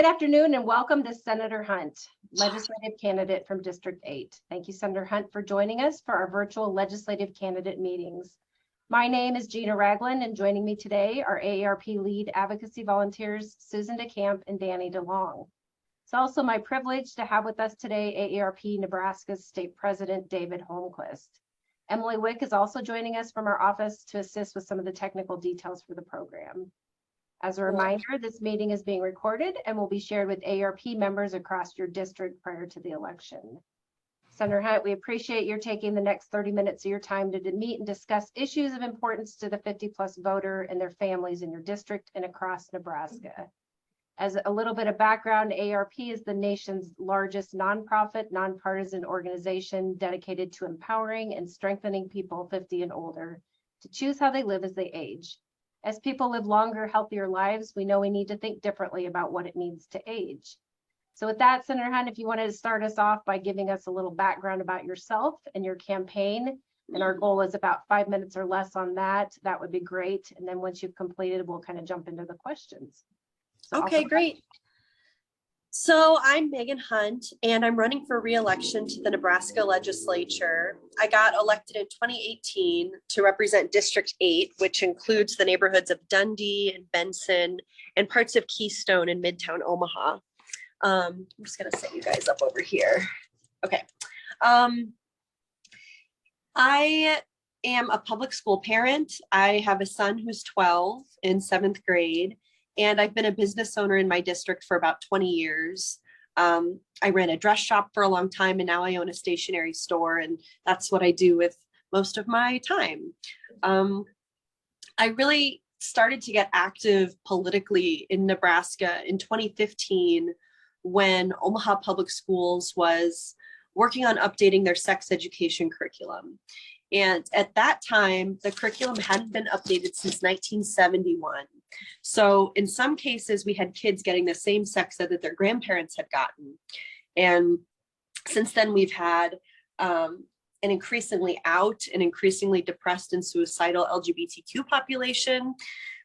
Good afternoon and welcome to Senator Hunt, legislative candidate from District 8. Thank you, Senator Hunt, for joining us for our virtual legislative candidate meetings. My name is Gina Ragland, and joining me today are AARP lead advocacy volunteers Susan DeCamp and Danny DeLong. It's also my privilege to have with us today AARP Nebraska's state president, David Holmquist. Emily Wick is also joining us from our office to assist with some of the technical details for the program. As a reminder, this meeting is being recorded and will be shared with AARP members across your district prior to the election. Senator Hunt, we appreciate your taking the next 30 minutes of your time to meet and discuss issues of importance to the 50-plus voter and their families in your district and across Nebraska. As a little bit of background, AARP is the nation's largest nonprofit, nonpartisan organization dedicated to empowering and strengthening people 50 and older to choose how they live as they age. As people live longer, healthier lives, we know we need to think differently about what it means to age. So with that, Senator Hunt, if you wanted to start us off by giving us a little background about yourself and your campaign, and our goal is about 5 minutes or less on that, that would be great. And then once you've completed, we'll kind of jump into the questions. So okay, great. So I'm Megan Hunt, and I'm running for re-election to the Nebraska Legislature. I got elected in 2018 to represent District 8, which includes the neighborhoods of Dundee and Benson and parts of Keystone and Midtown Omaha. I'm just going to set you guys up over here. Okay. I am a public school parent. I have a son who's 12 in 7th grade. And I've been a business owner in my district for about 20 years. I ran a dress shop for a long time, and now I own a stationery store, and that's what I do with most of my time. I really started to get active politically in Nebraska in 2015 when Omaha Public Schools was working on updating their sex education curriculum. And at that time, the curriculum hadn't been updated since 1971. So in some cases, we had kids getting the same sex ed that their grandparents had gotten. And since then, we've had an increasingly out and increasingly depressed and suicidal LGBTQ population.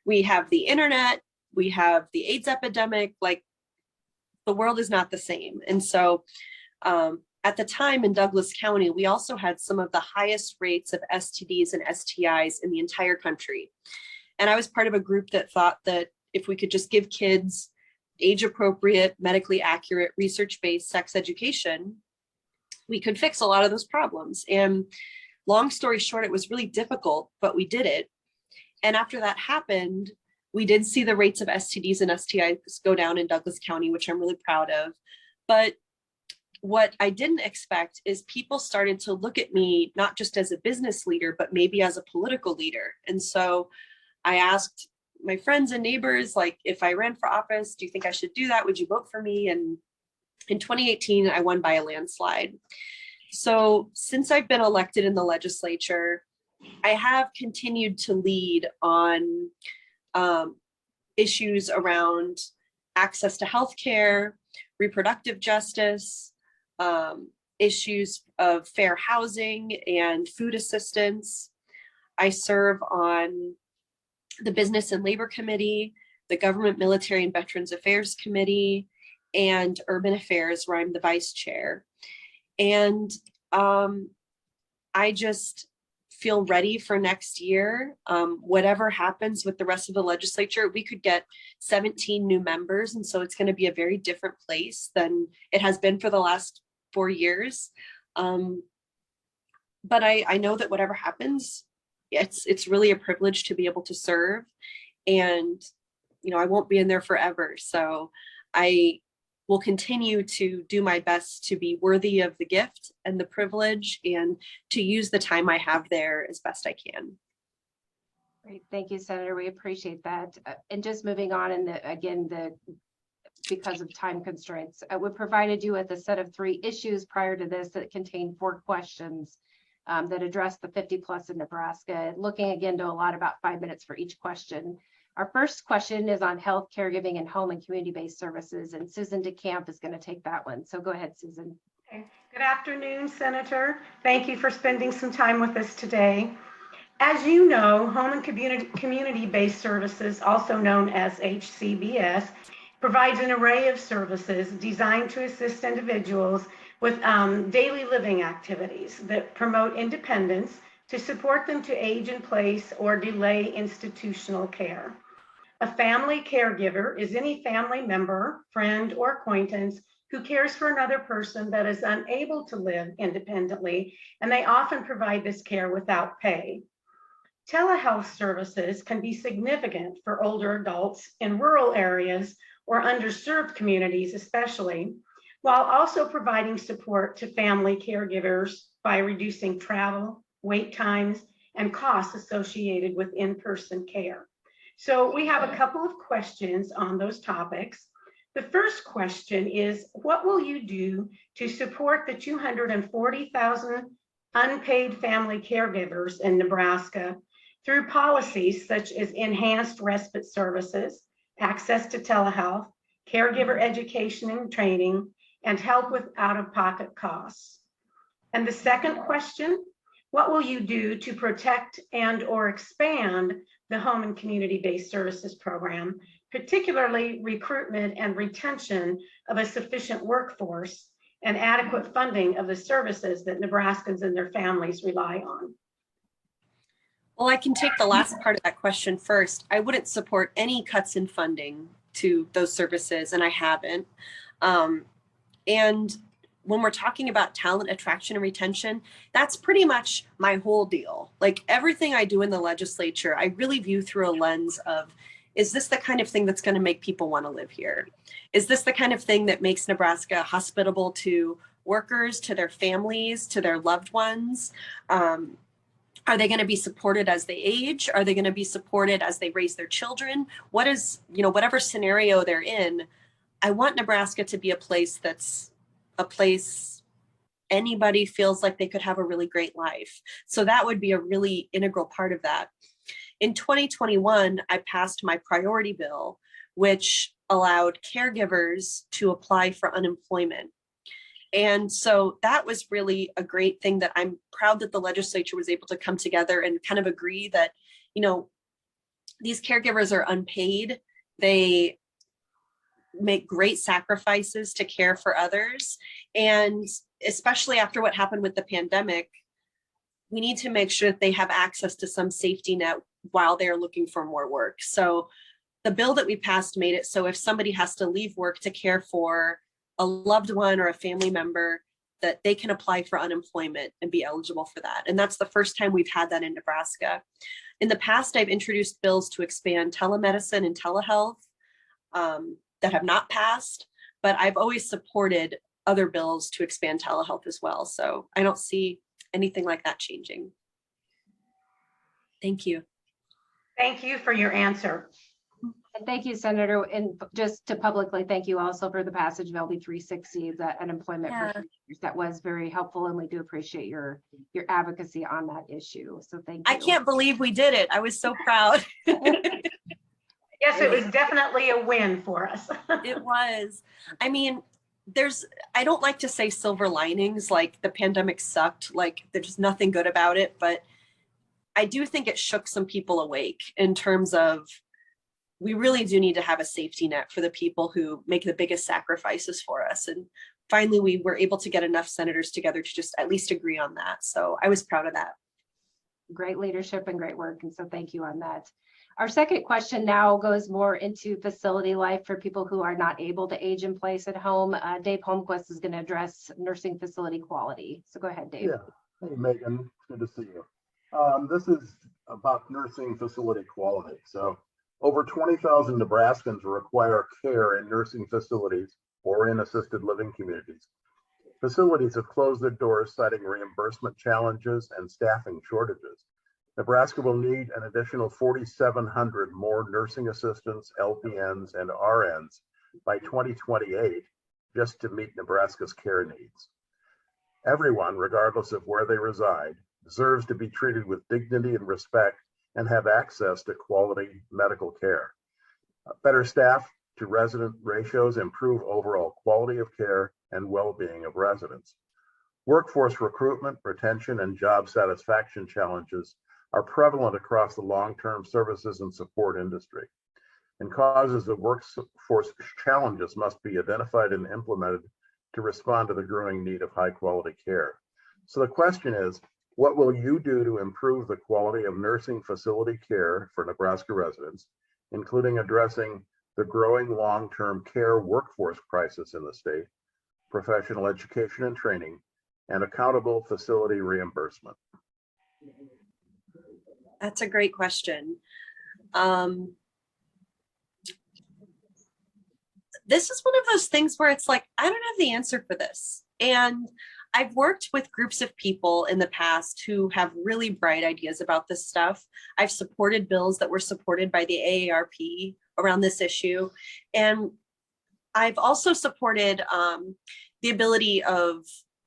We have the internet, we have the AIDS epidemic, like the world is not the same. And so at the time in Douglas County, we also had some of the highest rates of STDs and STIs in the entire country. And I was part of a group that thought that if we could just give kids age-appropriate, medically accurate, research-based sex education, we could fix a lot of those problems. And long story short, it was really difficult, but we did it. And after that happened, we did see the rates of STDs and STIs go down in Douglas County, which I'm really proud of. But what I didn't expect is people started to look at me, not just as a business leader, but maybe as a political leader. And so I asked my friends and neighbors, like, if I ran for office, do you think I should do that? Would you vote for me? And in 2018, I won by a landslide. So since I've been elected in the legislature, I have continued to lead on issues around access to healthcare, reproductive justice, issues of fair housing and food assistance. I serve on the Business and Labor Committee, the Government, Military, and Veterans Affairs Committee, and Urban Affairs, where I'm the vice chair. And I just feel ready for next year. Whatever happens with the rest of the legislature, we could get 17 new members. And so it's going to be a very different place than it has been for the last 4 years. But I know that whatever happens, it's really a privilege to be able to serve. And, you know, I won't be in there forever. So I will continue to do my best to be worthy of the gift and the privilege and to use the time I have there as best I can. Great. Thank you, Senator. We appreciate that. And just moving on, and because of time constraints, we provided you with a set of 3 issues prior to this that contain 4 questions that address the 50 plus in Nebraska, looking again to a lot about 5 minutes for each question. Our first question is on health, caregiving, and home and community-based services, and Susan DeCamp is going to take that one. So go ahead, Susan. Okay. Good afternoon, Senator. Thank you for spending some time with us today. As you know, home and community-based services, also known as HCBS, provides an array of services designed to assist individuals with daily living activities that promote independence to support them to age in place or delay institutional care. A family caregiver is any family member, friend, or acquaintance who cares for another person that is unable to live independently, and they often provide this care without pay. Telehealth services can be significant for older adults in rural areas or underserved communities especially, while also providing support to family caregivers by reducing travel, wait times, and costs associated with in-person care. So we have a couple of questions on those topics. The first question is, what will you do to support the 240,000 unpaid family caregivers in Nebraska through policies such as enhanced respite services, access to telehealth, caregiver education and training, and help with out-of-pocket costs? And the second question, what will you do to protect and/or expand the home and community-based services program, particularly recruitment and retention of a sufficient workforce and adequate funding of the services that Nebraskans and their families rely on? Well, I can take the last part of that question first. I wouldn't support any cuts in funding to those services, and I haven't. And when we're talking about talent attraction and retention, that's pretty much my whole deal. Like everything I do in the legislature, I really view through a lens of, is this the kind of thing that's going to make people want to live here? Is this the kind of thing that makes Nebraska hospitable to workers, to their families, to their loved ones? Are they going to be supported as they age? Are they going to be supported as they raise their children? What is, whatever scenario they're in, I want Nebraska to be a place that's a place anybody feels like they could have a really great life. So that would be a really integral part of that. In 2021, I passed my priority bill, which allowed caregivers to apply for unemployment. And so that was really a great thing that I'm proud that the legislature was able to come together and kind of agree that, these caregivers are unpaid. They make great sacrifices to care for others. And especially after what happened with the pandemic, we need to make sure that they have access to some safety net while they're looking for more work. So the bill that we passed made it so if somebody has to leave work to care for a loved one or a family member, that they can apply for unemployment and be eligible for that. And that's the first time we've had that in Nebraska. In the past, I've introduced bills to expand telemedicine and telehealth that have not passed, but I've always supported other bills to expand telehealth as well. So I don't see anything like that changing. Thank you. Thank you for your answer. And thank you, Senator. And just to publicly thank you also for the passage of LB 360, the unemployment for 3 years. That was very helpful, and we do appreciate your advocacy on that issue. So thank you. I can't believe we did it. I was so proud. Yes, it was definitely a win for us. It was. I mean, I don't like to say silver linings, like the pandemic sucked, like there's nothing good about it, but I do think it shook some people awake in terms of, we really do need to have a safety net for the people who make the biggest sacrifices for us. And finally, we were able to get enough senators together to just at least agree on that. So I was proud of that. Great leadership and great work. And so thank you on that. Our second question now goes more into facility life for people who are not able to age in place at home. Dave Holmquist is going to address nursing facility quality. So go ahead, Dave. Yeah. Hey, Megan. Good to see you. This is about nursing facility quality. So over 20,000 Nebraskans require care in nursing facilities or in assisted living communities. Facilities have closed their doors, citing reimbursement challenges and staffing shortages. Nebraska will need an additional 4,700 more nursing assistants, LPNs, and RNs by 2028 just to meet Nebraska's care needs. Everyone, regardless of where they reside, deserves to be treated with dignity and respect and have access to quality medical care. Better staff to resident ratios improve overall quality of care and well-being of residents. Workforce recruitment, retention, and job satisfaction challenges are prevalent across the long-term services and support industry. and causes of workforce challenges must be identified and implemented to respond to the growing need of high quality care. So the question is, what will you do to improve the quality of nursing facility care for Nebraska residents, including addressing the growing long-term care workforce crisis in the state, professional education and training, and accountable facility reimbursement? That's a great question. This is one of those things where it's like, I don't have the answer for this. And I've worked with groups of people in the past who have really bright ideas about this stuff. I've supported bills that were supported by the AARP around this issue. And I've also supported the ability of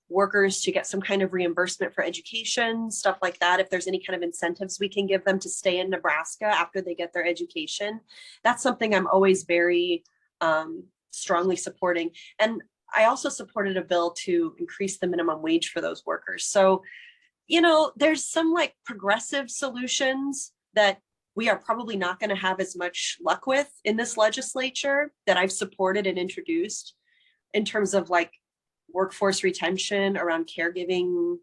workers to get some kind of reimbursement for education, stuff like that. If there's any kind of incentives we can give them to stay in Nebraska after they get their education, that's something I'm always very strongly supporting. And I also supported a bill to increase the minimum wage for those workers. So, you know, there's some like progressive solutions that we are probably not going to have as much luck with in this legislature that I've supported and introduced in terms of like workforce retention around caregiving,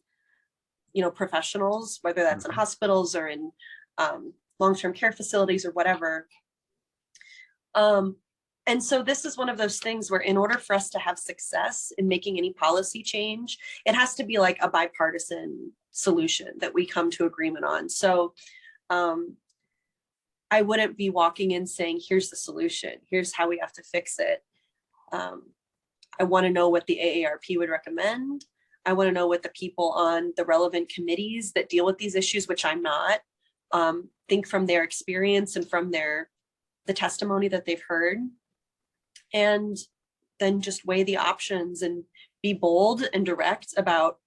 you know, professionals, whether that's in hospitals or in long-term care facilities or whatever. And so this is one of those things where in order for us to have success in making any policy change, it has to be like a bipartisan solution that we come to agreement on. So I wouldn't be walking in saying, here's the solution, here's how we have to fix it. I want to know what the AARP would recommend. I want to know what the people on the relevant committees that deal with these issues, which I'm not, think from their experience and from the testimony that they've heard. And then just weigh the options and be bold and direct about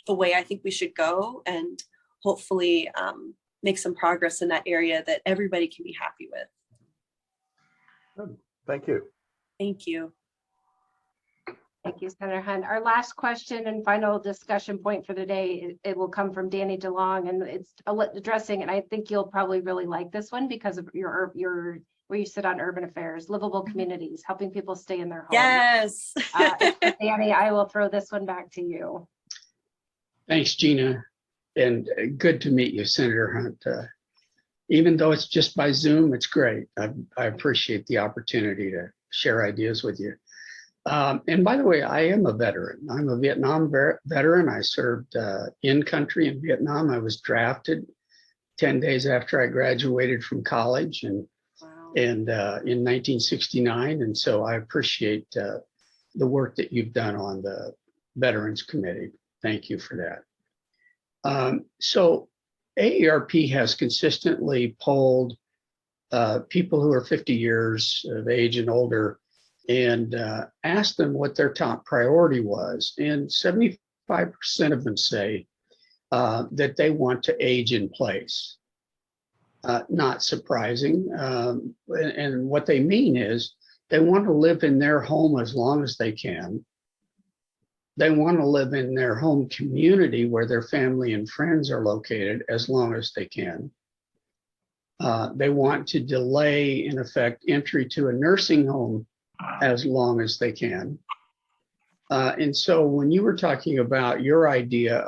the way I think we should go, and hopefully make some progress in that area that everybody can be happy with. Good. Thank you. Thank you. Thank you, Senator Hunt. Our last question and final discussion point for the day, it will come from Danny DeLong, and it's addressing, and I think you'll probably really like this one because of your where you sit on urban affairs, livable communities, helping people stay in their homes. Yes. Danny, I will throw this one back to you. Thanks, Gina. And good to meet you, Senator Hunt. Even though it's just by Zoom, it's great. I appreciate the opportunity to share ideas with you. And by the way, I am a veteran. I'm a Vietnam veteran. I served in country in Vietnam. I was drafted 10 days after I graduated from college and in 1969. And so I appreciate the work that you've done on the Veterans Committee. Thank you for that. So AARP has consistently polled people who are 50 years of age and older and asked them what their top priority was. And 75% of them say that they want to age in place. Not surprising. And what they mean is they want to live in their home as long as they can. They want to live in their home community where their family and friends are located as long as they can. They want to delay, in effect, entry to a nursing home as long as they can. And so when you were talking about your idea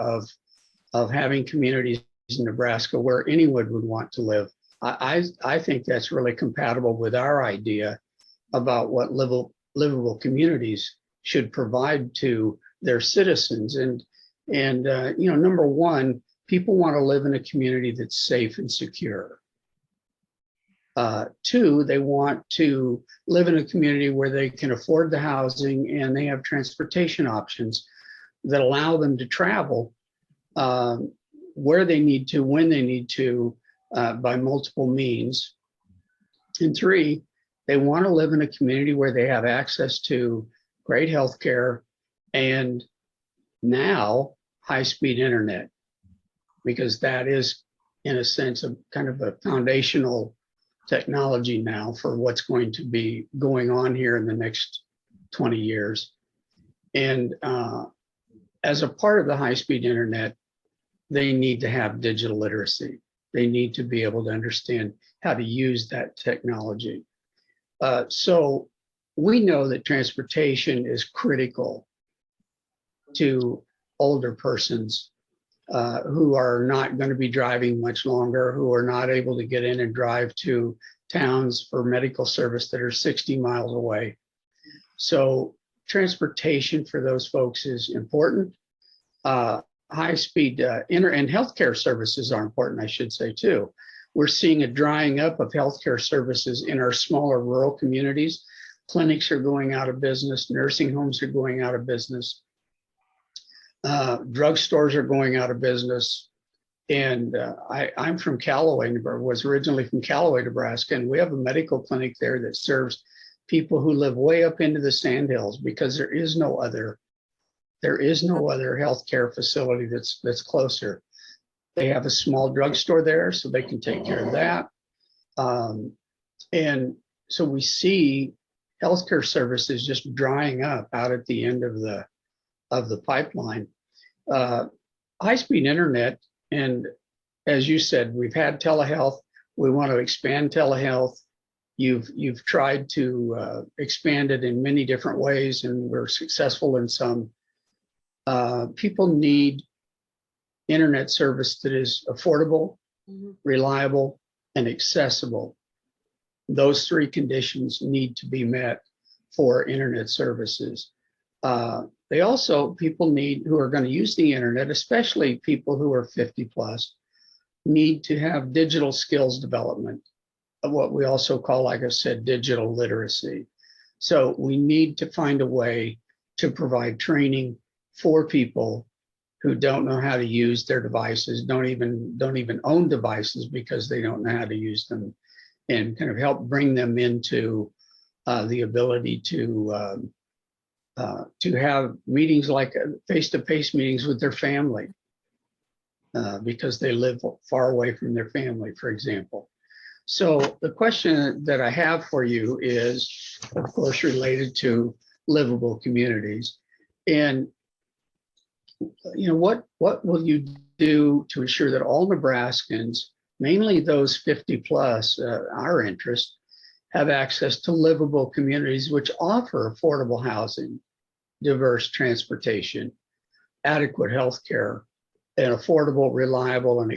of having communities in Nebraska where anyone would want to live, I think that's really compatible with our idea about what livable communities should provide to their citizens. And you know, number one, people want to live in a community that's safe and secure. Two, they want to live in a community where they can afford the housing and they have transportation options that allow them to travel where they need to, when they need to, by multiple means. And three, they want to live in a community where they have access to great health care and now high-speed internet, because that is, in a sense, a kind of a foundational technology now for what's going to be going on here in the next 20 years. And as a part of the high-speed internet, they need to have digital literacy. They need to be able to understand how to use that technology. So we know that transportation is critical to older persons who are not going to be driving much longer, who are not able to get in and drive to towns for medical service that are 60 miles away. So transportation for those folks is important. High-speed and healthcare services are important, I should say, too. We're seeing a drying up of healthcare services in our smaller rural communities. Clinics are going out of business. Nursing homes are going out of business. Drugstores are going out of business. And I'm from Callaway, was originally from Callaway, Nebraska, and we have a medical clinic there that serves people who live way up into the sandhills because there is no other healthcare facility that's closer. They have a small drugstore there, so they can take care of that. And so we see healthcare services just drying up out at the end of the pipeline. High-speed internet, and as you said, we've had telehealth. We want to expand telehealth. You've tried to expand it in many different ways, and we're successful in some. People need internet service that is affordable, reliable, and accessible. Those three conditions need to be met for internet services. People who are going to use the internet, especially people who are 50 plus, need to have digital skills development, what we also call, like I said, digital literacy. So we need to find a way to provide training for people who don't know how to use their devices, don't even own devices because they don't know how to use them, and kind of help bring them into the ability to have meetings like face-to-face meetings with their family because they live far away from their family, for example. So the question that I have for you is, of course, related to livable communities. And what will you do to ensure that all Nebraskans, mainly those 50 plus, our interest, have access to livable communities which offer affordable housing, diverse transportation, adequate health care, and affordable, reliable, and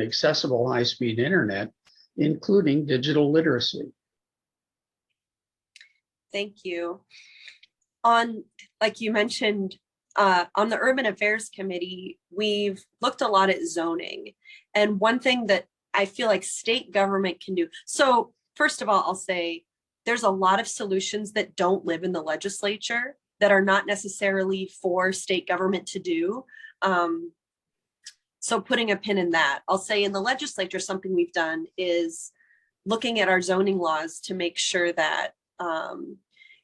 accessible high-speed internet, including digital literacy? Thank you. Like you mentioned, on the Urban Affairs Committee, we've looked a lot at zoning. And one thing that I feel like state government can do. So first of all, I'll say there's a lot of solutions that don't live in the legislature that are not necessarily for state government to do. So putting a pin in that, I'll say in the legislature, something we've done is looking at our zoning laws to make sure that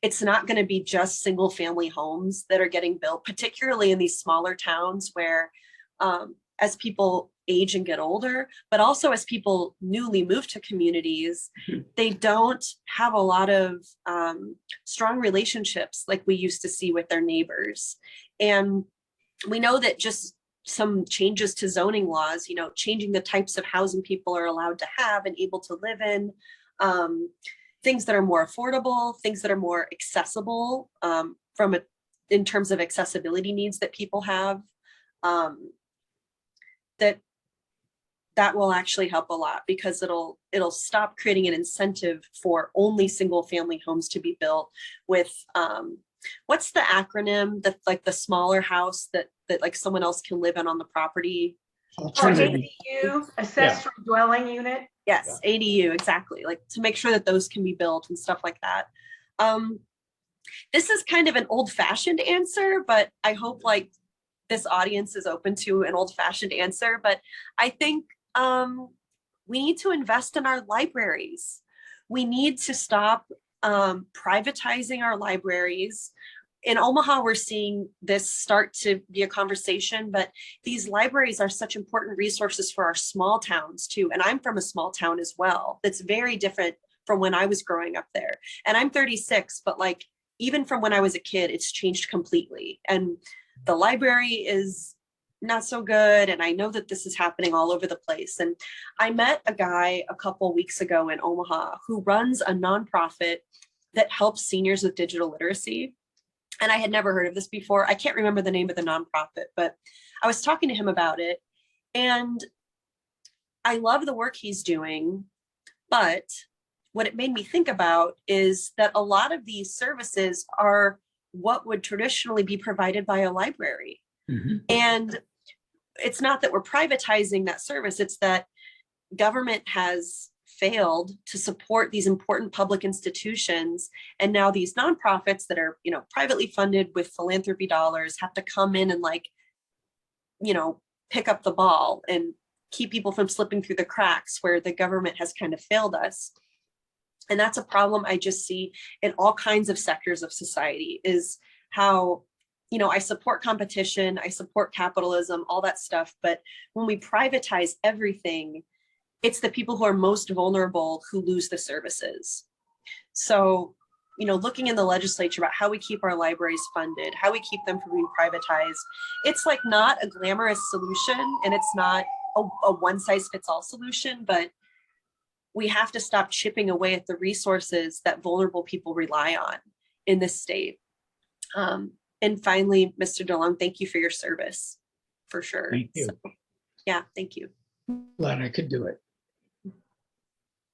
it's not going to be just single family homes that are getting built, particularly in these smaller towns where as people age and get older, but also as people newly move to communities, they don't have a lot of strong relationships like we used to see with their neighbors. And we know that just some changes to zoning laws, changing the types of housing people are allowed to have and able to live in, things that are more affordable, things that are more accessible in terms of accessibility needs that people have, that will actually help a lot because it'll stop creating an incentive for only single family homes to be built with what's the acronym that like the smaller house that like someone else can live in on the property? ADU, accessory dwelling unit. Yes, ADU, exactly. Like to make sure that those can be built and stuff like that. This is kind of an old-fashioned answer, but I hope like this audience is open to an old-fashioned answer. But I think we need to invest in our libraries. We need to stop privatizing our libraries. In Omaha, we're seeing this start to be a conversation, but these libraries are such important resources for our small towns too. And I'm from a small town as well. That's very different from when I was growing up there. And I'm 36, but like, even from when I was a kid, it's changed completely. And the library is not so good. And I know that this is happening all over the place. And I met a guy a couple weeks ago in Omaha who runs a nonprofit that helps seniors with digital literacy. And I had never heard of this before. I can't remember the name of the nonprofit, but I was talking to him about it. And I love the work he's doing. But what it made me think about is that a lot of these services are what would traditionally be provided by a library. Mhm. And it's not that we're privatizing that service, it's that government has failed to support these important public institutions. And now these nonprofits that are, privately funded with philanthropy dollars have to come in and pick up the ball and keep people from slipping through the cracks where the government has kind of failed us. And that's a problem I just see in all kinds of sectors of society, is how, I support competition, I support capitalism, all that stuff. But when we privatize everything, it's the people who are most vulnerable who lose the services. So, looking in the legislature about how we keep our libraries funded, how we keep them from being privatized, it's like not a glamorous solution, and it's not a one size fits all solution, but we have to stop chipping away at the resources that vulnerable people rely on in this state. And finally, Mr. DeLong, thank you for your service, for sure. Thank you. Yeah, thank you. Glad I could do it.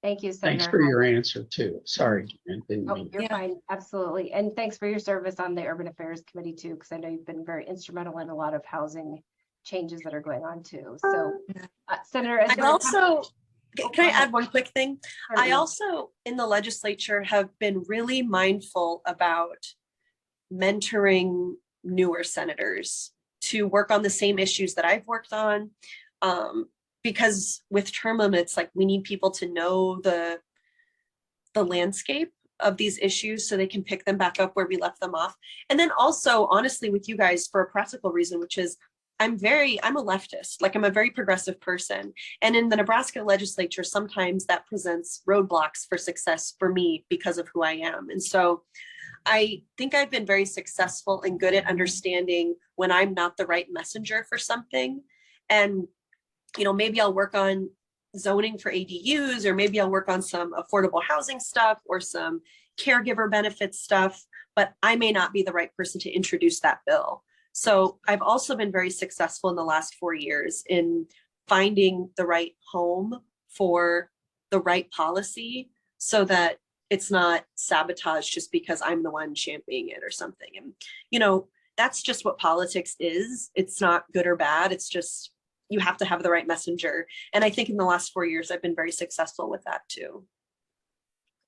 Thank you, Senator. Thanks for Hunt. your answer too. Sorry. I didn't Oh, mean- you're Yeah. fine. Absolutely. And thanks for your service on the Urban Affairs Committee too, because I know you've been very instrumental in a lot of housing changes that are going on too. So, Senator, as I we're also, Oh, can I go ahead. add one quick thing? I also, in the legislature, have been really mindful about mentoring newer senators to work on the same issues that I've worked on. Because with term limits, like, we need people to know the landscape of these issues so they can pick them back up where we left them off. And then also, honestly, with you guys, for a practical reason, which is I'm a leftist, like I'm a very progressive person. And in the Nebraska legislature, sometimes that presents roadblocks for success for me because of who I am. And so I think I've been very successful and good at understanding when I'm not the right messenger for something. And, maybe I'll work on zoning for ADUs, or maybe I'll work on some affordable housing stuff or some caregiver benefits stuff, but I may not be the right person to introduce that bill. So I've also been very successful in the last 4 years in finding the right home for the right policy so that it's not sabotage just because I'm the one championing it or something. And, that's just what politics is. It's not good or bad. It's just, you have to have the right messenger. And I think in the last 4 years, I've been very successful with that too.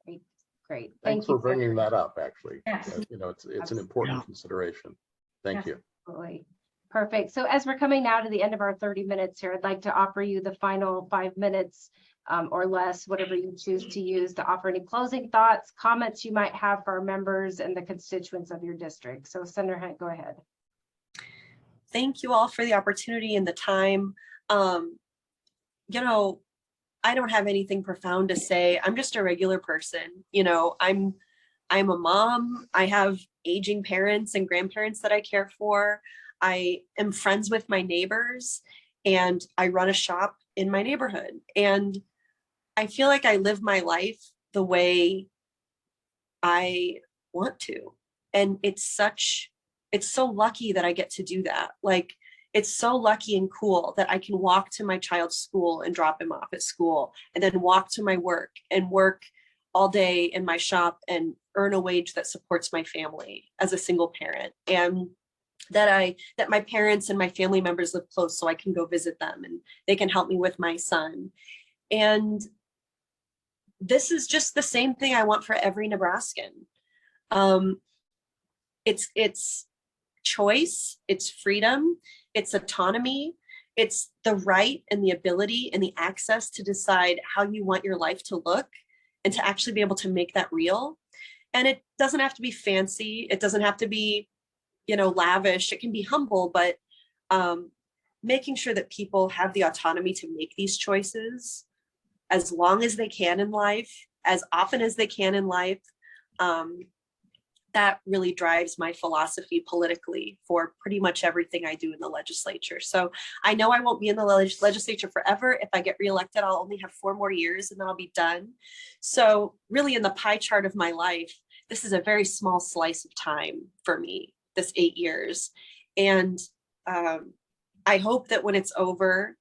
Great. Thanks Thank you. for bringing that up, actually. Yes. It's an important Yeah. consideration. Thank Yes. you. Absolutely. Perfect. So as we're coming now to the end of our 30 minutes here, I'd like to offer you the final 5 minutes or less, whatever you choose to use, to offer any closing thoughts, comments you might have for our members and the constituents of your district. So Senator Hunt, go ahead. Thank you all for the opportunity and the time. I don't have anything profound to say. I'm just a regular person. I'm a mom. I have aging parents and grandparents that I care for. I am friends with my neighbors, and I run a shop in my neighborhood. And I feel like I live my life the way I want to. And it's so lucky that I get to do that. Like, it's so lucky and cool that I can walk to my child's school and drop him off at school, and then walk to my work and work all day in my shop and earn a wage that supports my family as a single parent. And that my parents and my family members live close so I can go visit them and they can help me with my son. And this is just the same thing I want for every Nebraskan. It's choice, it's freedom, it's autonomy, it's the right and the ability and the access to decide how you want your life to look and to actually be able to make that real. And it doesn't have to be fancy. It doesn't have to be, lavish. It can be humble, but making sure that people have the autonomy to make these choices as long as they can in life, as often as they can in life, that really drives my philosophy politically for pretty much everything I do in the legislature. So I know I won't be in the legislature forever. If I get reelected, I'll only have 4 more years and then I'll be done. So really in the pie chart of my life, this is a very small slice of time for me, this 8 years. And I hope that when it's over,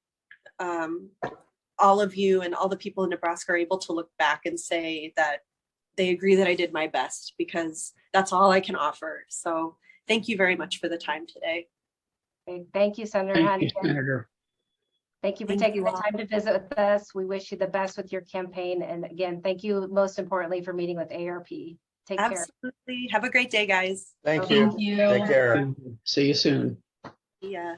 all of you and all the people in Nebraska are able to look back and say that they agree that I did my best, because that's all I can offer. So thank you very much for the time today. Okay, thank you, Senator Thank Hunt. you, Senator. Thank you for Thank taking you the all. time to visit with us. We wish you the best with your campaign. And again, thank you most importantly for meeting with AARP. Take care. Absolutely. Have a great day, guys. Thank you. Thank you. Take care. See you soon. Yeah.